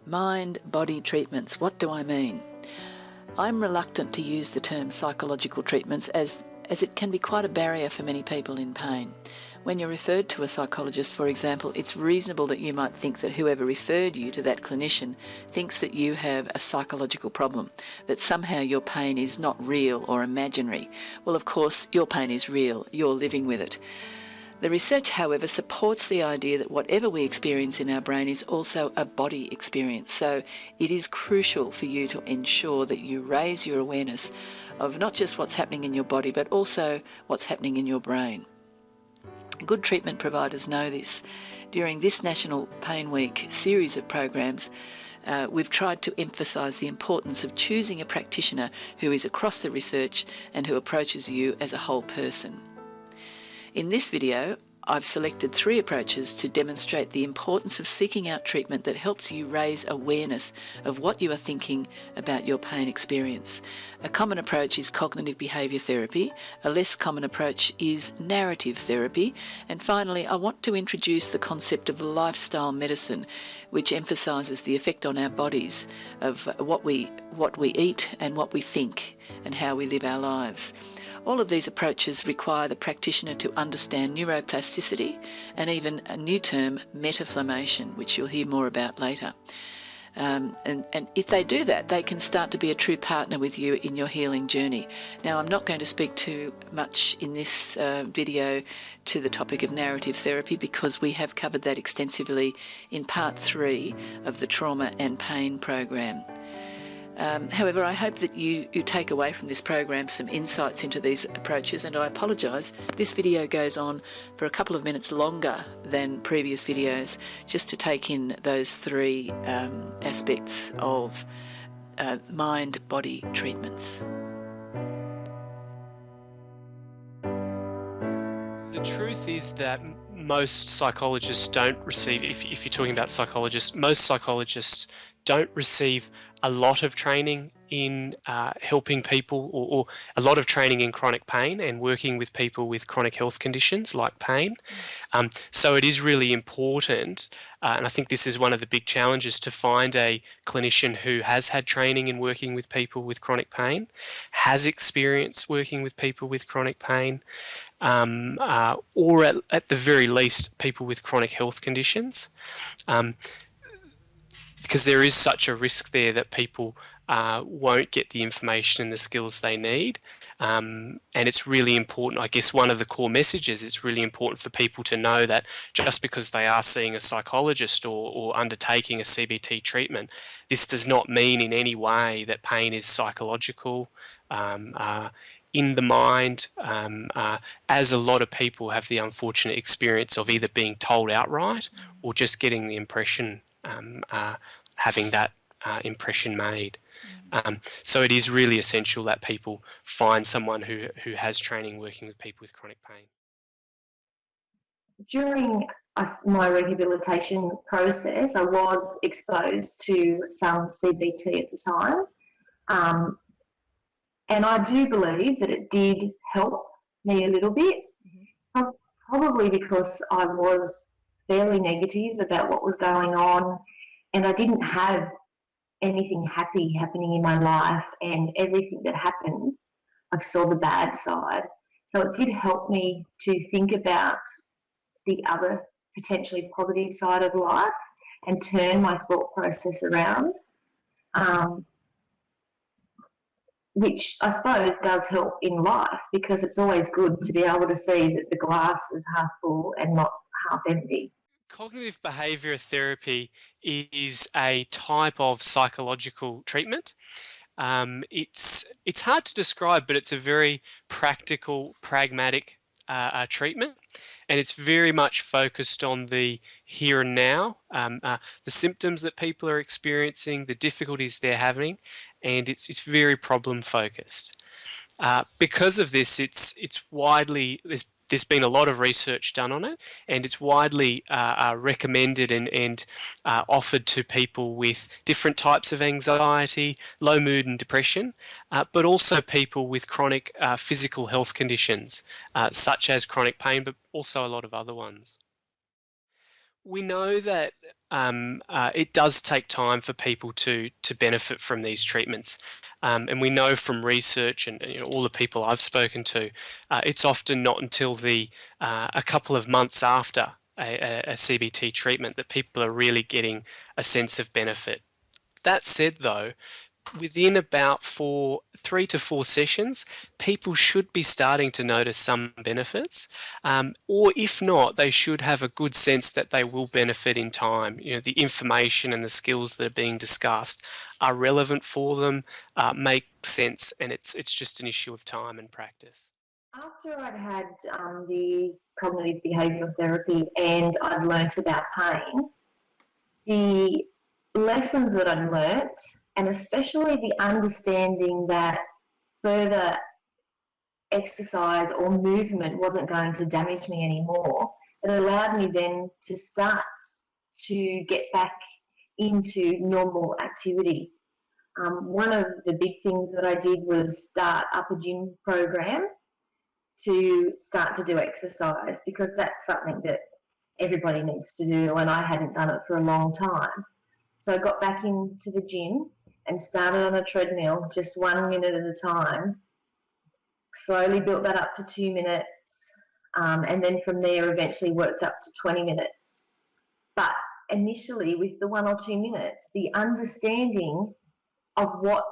Mind-body treatments. What do I mean? I'm reluctant to use the term psychological treatments as it can be quite a barrier for many people in pain. When you're referred to a psychologist, for example, it's reasonable that you might think that whoever referred you to that clinician thinks that you have a psychological problem, that somehow your pain is not real or imaginary. Well, of course, your pain is real. You're living with it. The research, however, supports the idea that whatever we experience in our brain is also a body experience. So it is crucial for you to ensure that you raise your awareness of not just what's happening in your body, but also what's happening in your brain. Good treatment providers know this. During this National Pain Week series of programs, we've tried to emphasise the importance of choosing a practitioner who is across the research and who approaches you as a whole person. In this video, I've selected 3 approaches to demonstrate the importance of seeking out treatment that helps you raise awareness of what you are thinking about your pain experience. A common approach is cognitive behaviour therapy. A less common approach is narrative therapy. And finally, I want to introduce the concept of lifestyle medicine, which emphasises the effect on our bodies of what we eat and what we think and how we live our lives. All of these approaches require the practitioner to understand neuroplasticity and even a new term, metaflammation, which you'll hear more about later. And if they do that, they can start to be a true partner with you in your healing journey. Now, I'm not going to speak too much in this video to the topic of narrative therapy because we have covered that extensively in part 3 of the Trauma and Pain program. However, I hope that you take away from this program some insights into these approaches, and I apologise, this video goes on for a couple of minutes longer than previous videos just to take in those 3 aspects of mind-body treatments. The truth is that most psychologists don't receive, if you're talking about psychologists, most psychologists don't receive a lot of training in helping people or a lot of training in chronic pain and working with people with chronic health conditions like pain. So it is really important, and I think this is one of the big challenges, to find a clinician who has had training in working with people with chronic pain, has experience working with people with chronic pain, or at the very least people with chronic health conditions. Because there is such a risk there that people won't get the information and the skills they need. And it's really important, I guess one of the core messages, it's really important for people to know that just because they are seeing a psychologist or undertaking a CBT treatment, this does not mean in any way that pain is psychological, in the mind, as a lot of people have the unfortunate experience of either being told outright or just getting the impression, having that impression made. So it is really essential that people find someone who has training working with people with chronic pain. During my rehabilitation process, I was exposed to some CBT at the time, and I do believe that it did help me a little bit, probably because I was fairly negative about what was going on, and I didn't have anything happy happening in my life, and everything that happened, I saw the bad side. So it did help me to think about the other potentially positive side of life and turn my thought process around, which I suppose does help in life, because it's always good to be able to see that the glass is half full and not half empty. Cognitive behaviour therapy is a type of psychological treatment. It's hard to describe, but it's a very practical, pragmatic treatment, and it's very much focused on the here and now, the symptoms that people are experiencing, the difficulties they're having, and it's very problem focused. Because of this, it's widely, there's been a lot of research done on it, and it's widely recommended and offered to people with different types of anxiety, low mood and depression, but also people with chronic physical health conditions, such as chronic pain, but also a lot of other ones. We know that it does take time for people to benefit from these treatments, and we know from research and all the people I've spoken to, it's often not until a couple of months after a CBT treatment that people are really getting a sense of benefit. That said, though, within about 3 to 4 sessions, people should be starting to notice some benefits, or if not, they should have a good sense that they will benefit in time. The information and the skills that are being discussed are relevant for them, make sense, and it's just an issue of time and practice. After I'd had the cognitive behavioural therapy and I'd learnt about pain, the lessons that I'd learnt, and especially the understanding that further exercise or movement wasn't going to damage me anymore, it allowed me then to start to get back into normal activity. One of the big things that I did was start up a gym program to start to do exercise, because that's something that everybody needs to do, and I hadn't done it for a long time. So I got back into the gym and started on a treadmill, just 1 minute at a time, slowly built that up to 2 minutes, and then from there eventually worked up to 20 minutes. But initially, with the 1 or 2 minutes, the understanding of what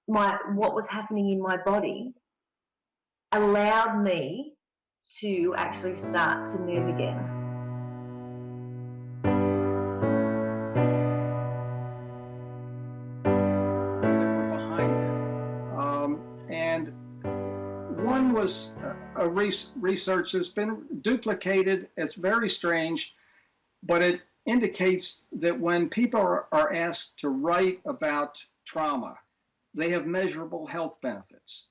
was happening in my body allowed me to actually start to move again. And one was a research that's been duplicated. It's very strange, but it indicates that when people are asked to write about trauma, they have measurable health benefits.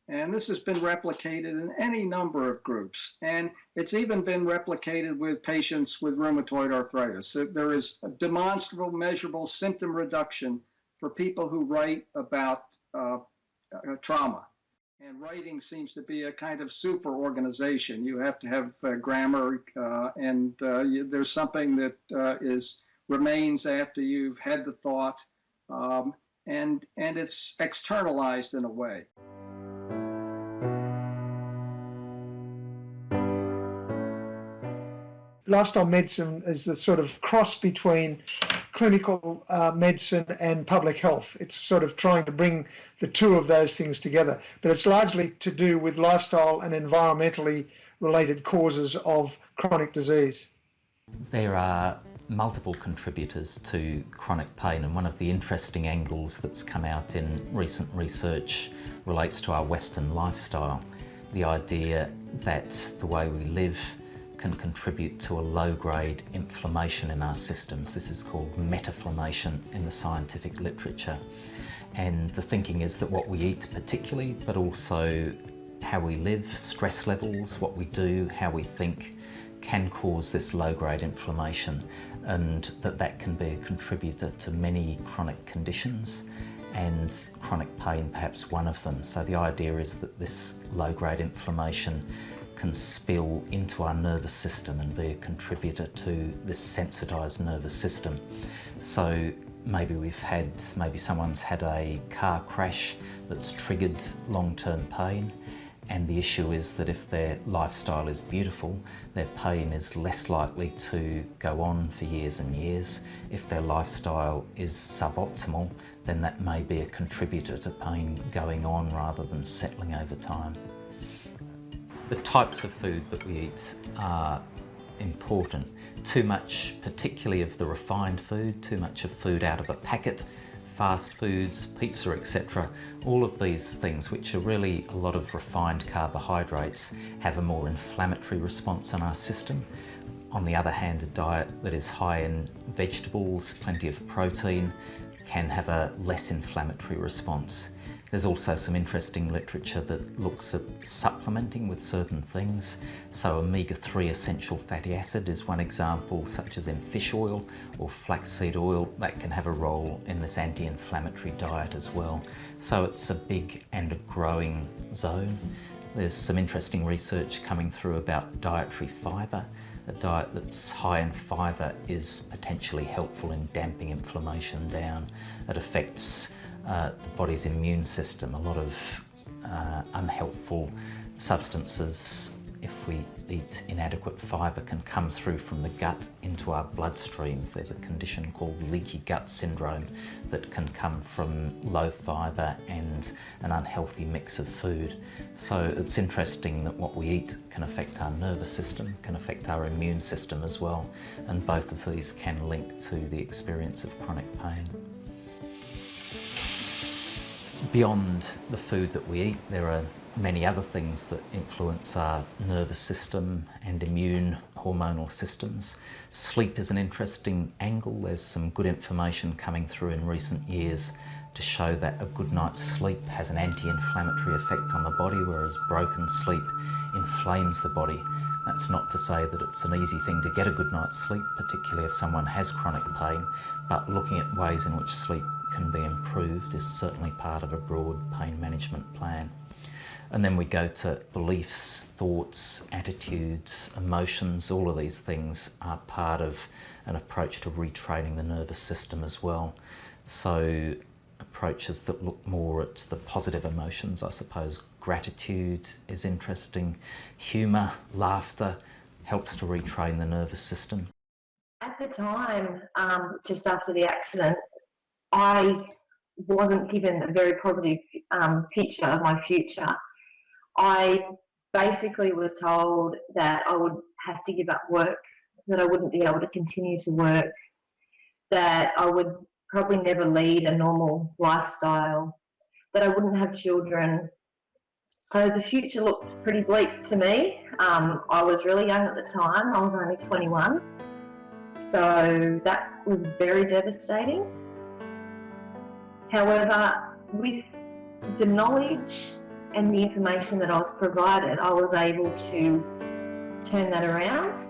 And this has been replicated in any number of groups. And it's even been replicated with patients with rheumatoid arthritis. So there is a demonstrable, measurable symptom reduction for people who write about trauma. And writing seems to be a kind of super organization. You have to have grammar, and there's something that remains after you've had the thought, and it's externalized in a way. Lifestyle medicine is the sort of cross between clinical medicine and public health. It's sort of trying to bring the two of those things together, but it's largely to do with lifestyle and environmentally related causes of chronic disease. There are multiple contributors to chronic pain, and one of the interesting angles that's come out in recent research relates to our Western lifestyle. The idea that the way we live can contribute to a low-grade inflammation in our systems. This is called metaflammation in the scientific literature. And the thinking is that what we eat particularly, but also how we live, stress levels, what we do, how we think, can cause this low-grade inflammation, and that can be a contributor to many chronic conditions, and chronic pain perhaps one of them. So the idea is that this low-grade inflammation can spill into our nervous system and be a contributor to this sensitized nervous system. So maybe someone's had a car crash that's triggered long-term pain, and the issue is that if their lifestyle is beautiful, their pain is less likely to go on for years and years. If their lifestyle is suboptimal, then that may be a contributor to pain going on rather than settling over time. The types of food that we eat are important. Too much, particularly of the refined food, too much of food out of a packet, fast foods, pizza, etc. All of these things, which are really a lot of refined carbohydrates, have a more inflammatory response in our system. On the other hand, a diet that is high in vegetables, plenty of protein, can have a less inflammatory response. There's also some interesting literature that looks at supplementing with certain things. So omega-3 essential fatty acid is one example, such as in fish oil or flaxseed oil, that can have a role in this anti-inflammatory diet as well. So it's a big and a growing zone. There's some interesting research coming through about dietary fibre a diet that's high in fibre is potentially helpful in damping inflammation down. It affects the body's immune system. A lot of unhelpful substances, if we eat inadequate fibre, can come through from the gut into our bloodstreams. There's a condition called leaky gut syndrome that can come from low fibre and an unhealthy mix of food. So it's interesting that what we eat can affect our nervous system, can affect our immune system as well, and both of these can link to the experience of chronic pain. Beyond the food that we eat, there are many other things that influence our nervous system and immune hormonal systems. Sleep is an interesting angle. There's some good information coming through in recent years to show that a good night's sleep has an anti-inflammatory effect on the body, whereas broken sleep inflames the body. That's not to say that it's an easy thing to get a good night's sleep, particularly if someone has chronic pain, but looking at ways in which sleep can be improved is certainly part of a broad pain management plan. And then we go to beliefs, thoughts, attitudes, emotions. All of these things are part of an approach to retraining the nervous system as well. So approaches that look more at the positive emotions, I suppose gratitude is interesting. Humour, laughter helps to retrain the nervous system. At the time, just after the accident, I wasn't given a very positive picture of my future. I basically was told that I would have to give up work, that I wouldn't be able to continue to work, that I would probably never lead a normal lifestyle, that I wouldn't have children. So the future looked pretty bleak to me. I was really young at the time. I was only 21. So that was very devastating. However, with the knowledge and the information that I was provided, I was able to turn that around